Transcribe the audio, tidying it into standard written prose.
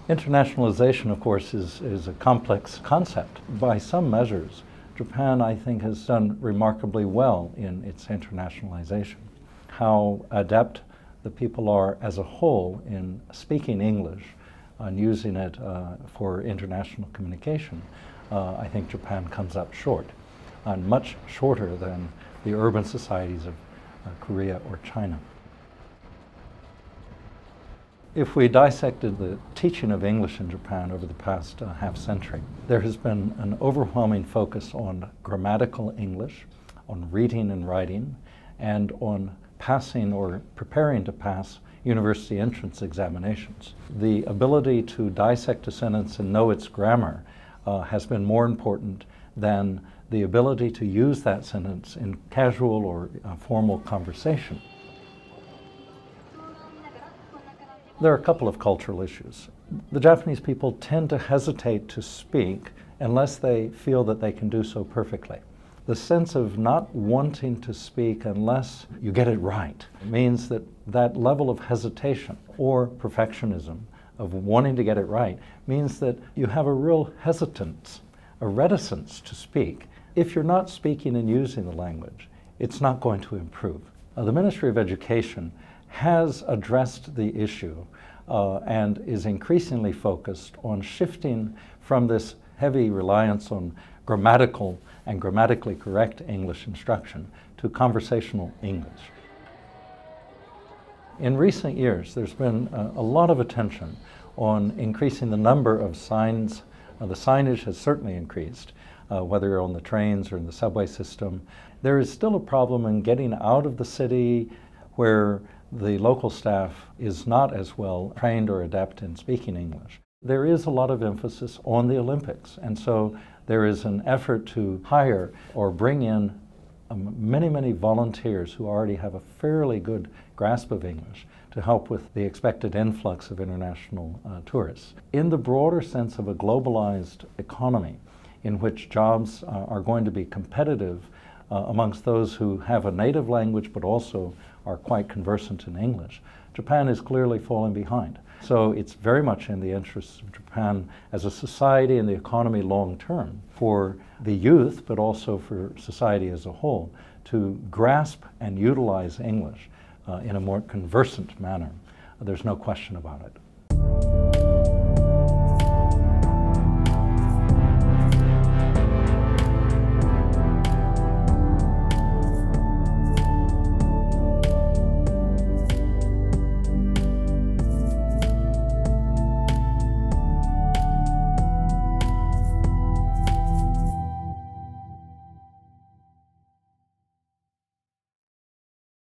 Internationalization, of course, is a complex concept. By some measures, Japan, I think, has done remarkably well in its internationalization. How adept the people are as a whole in speaking English and using it for international communication, I think Japan comes up short, and much shorter than the urban societies of Korea or China. If we dissected the teaching of English in Japan over the past half century, there has been an overwhelming focus on grammatical English, on reading and writing, and on passing or preparing to pass university entrance examinations. The ability to dissect a sentence and know its grammar has been more important than the ability to use that sentence in casual or formal conversation. There are a couple of cultural issues. The Japanese people tend to hesitate to speak unless they feel that they can do so perfectly. The sense of not wanting to speak unless you get it right means that that level of hesitation or perfectionism of wanting to get it right means that you have a real hesitance, a reticence to speak. If you're not speaking and using the language, it's not going to improve. The Ministry of Education has addressed the issue and is increasingly focused on shifting from this heavy reliance on grammatical and grammatically correct English instruction to conversational English. In recent years, there's been a lot of attention on increasing the number of signs. The signage has certainly increased, whether you're on the trains or in the subway system. There is still a problem in getting out of the city where the local staff is not as well trained or adept in speaking English. There is a lot of emphasis on the Olympics, and so there is an effort to hire or bring in many volunteers who already have a fairly good grasp of English to help with the expected influx of international tourists. In the broader sense of a globalized economy in which jobs are going to be competitive amongst those who have a native language but also are quite conversant in English, Japan is clearly falling behind. So it's very much in the interests of Japan as a society and the economy long term for the youth, but also for society as a whole, to grasp and utilize English in a more conversant manner. There's no question about it.